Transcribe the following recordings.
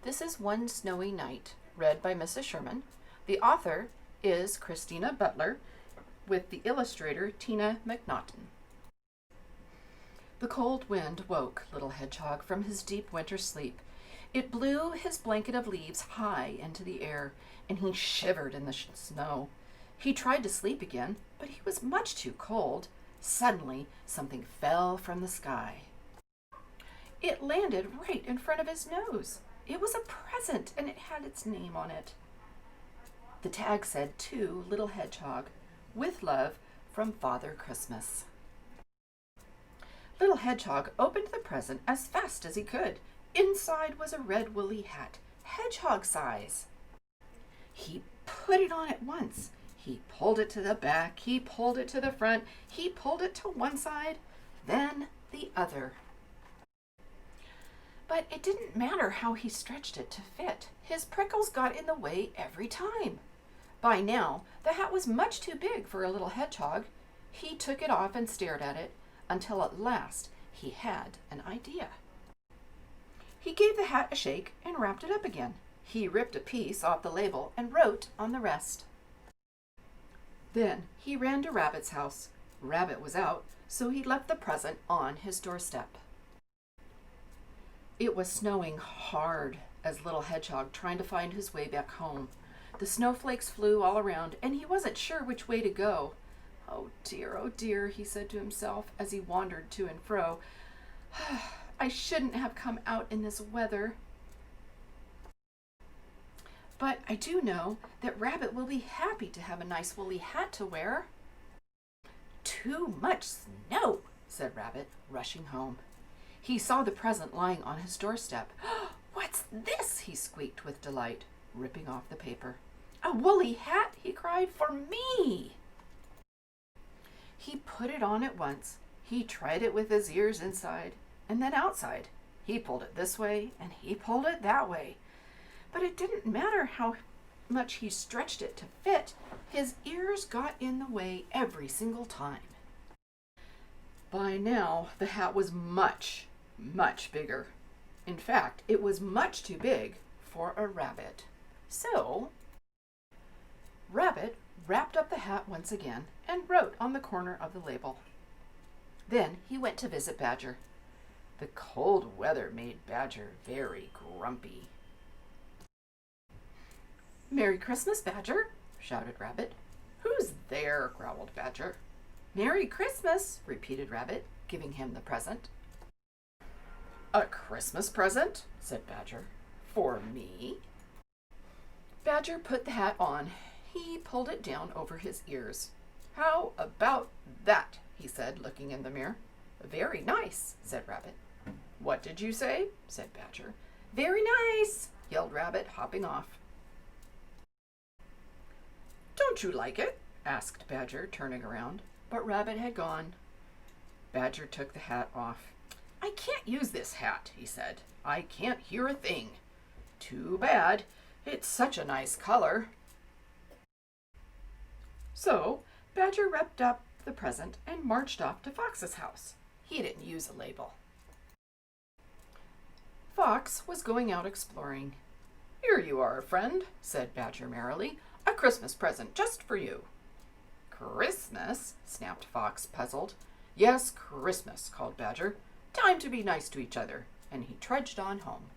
This is One Snowy Night, read by Mrs. Sherman. The author is Christina Butler, with the illustrator Tina McNaughton. The cold wind woke Little Hedgehog from his deep winter sleep. It blew his blanket of leaves high into the air, and he shivered in the snow. He tried to sleep again, but he was much too cold. Suddenly, something fell from the sky. It landed right in front of his nose. It was a present, and it had its name on it. The tag said, "To Little Hedgehog, with love from Father Christmas." Little Hedgehog opened the present as fast as he could. Inside was a red woolly hat, hedgehog size. He put it on at once. He pulled it to the back, he pulled it to the front, he pulled it to one side, then the other. But it didn't matter how he stretched it to fit. His prickles got in the way every time. By now, the hat was much too big for a little hedgehog. He took it off and stared at it until at last he had an idea. He gave the hat a shake and wrapped it up again. He ripped a piece off the label and wrote on the rest. Then he ran to Rabbit's house. Rabbit was out, so he left the present on his doorstep. It was snowing hard as Little Hedgehog tried to find his way back home. The snowflakes flew all around, and he wasn't sure which way to go. Oh dear, he said to himself as he wandered to and fro. I shouldn't have come out in this weather. But I do know that Rabbit will be happy to have a nice woolly hat to wear. Too much snow, said Rabbit, rushing home. He saw the present lying on his doorstep. What's this? He squeaked with delight, ripping off the paper. A woolly hat, he cried, for me. He put it on at once. He tried it with his ears inside and then outside. He pulled it this way and he pulled it that way. But it didn't matter how much he stretched it to fit. His ears got in the way every single time. By now, the hat was much bigger. In fact, it was much too big for a rabbit. So, Rabbit wrapped up the hat once again and wrote on the corner of the label. Then he went to visit Badger. The cold weather made Badger very grumpy. "Merry Christmas, Badger," shouted Rabbit. "Who's there?" growled Badger. "Merry Christmas," repeated Rabbit, giving him the present. "A Christmas present?" said Badger. "For me?" Badger put the hat on. He pulled it down over his ears. "How about that?" he said, looking in the mirror. "Very nice," said Rabbit. "What did you say?" said Badger. "Very nice," yelled Rabbit, hopping off. "Don't you like it?" asked Badger, turning around. But Rabbit had gone. Badger took the hat off. "I can't use this hat," he said. "I can't hear a thing. Too bad. It's such a nice color." So Badger wrapped up the present and marched off to Fox's house. He didn't use a label. Fox was going out exploring. "Here you are, friend," said Badger merrily. "A Christmas present just for you." "Christmas?" snapped Fox, puzzled. "Yes, Christmas," called Badger. "Time to be nice to each other." And he trudged on home.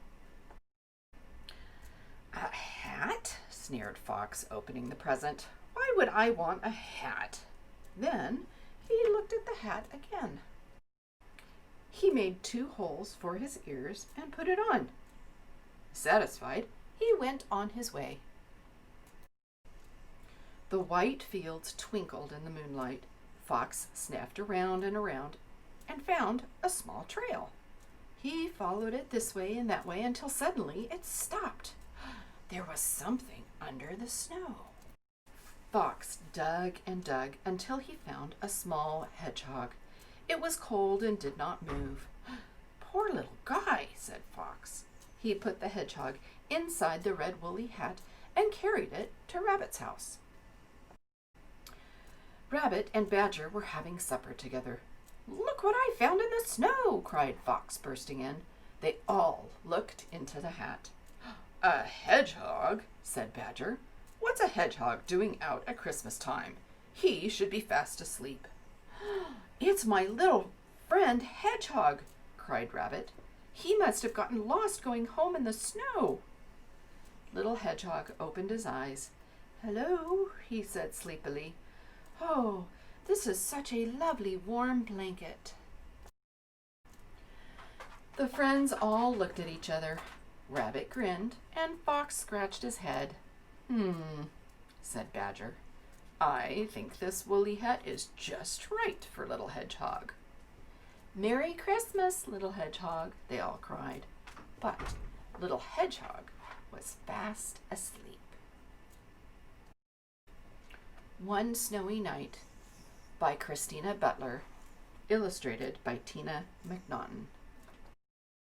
"A hat?" sneered Fox, opening the present. "Why would I want a hat?" Then he looked at the hat again. He made 2 holes for his ears and put it on. Satisfied, he went on his way. The white fields twinkled in the moonlight. Fox sniffed around and around and found a small trail. He followed it this way and that way until suddenly it stopped. There was something under the snow. Fox dug and dug until he found a small hedgehog. It was cold and did not move. "Poor little guy," said Fox. He put the hedgehog inside the red woolly hat and carried it to Rabbit's house. Rabbit and Badger were having supper together. "Look what I found in the snow!" cried Fox, bursting in. They all looked into the hat. A hedgehog, said Badger. What's a hedgehog doing out at Christmas time? He should be fast asleep. It's my little friend Hedgehog, cried Rabbit. He must have gotten lost going home in the snow. Little Hedgehog opened his eyes. Hello, he said sleepily. Oh, this is such a lovely warm blanket. The friends all looked at each other. Rabbit grinned, and Fox scratched his head. Said Badger. I think this woolly hat is just right for Little Hedgehog. Merry Christmas, Little Hedgehog, they all cried. But Little Hedgehog was fast asleep. One Snowy Night by Christina Butler, illustrated by Tina McNaughton.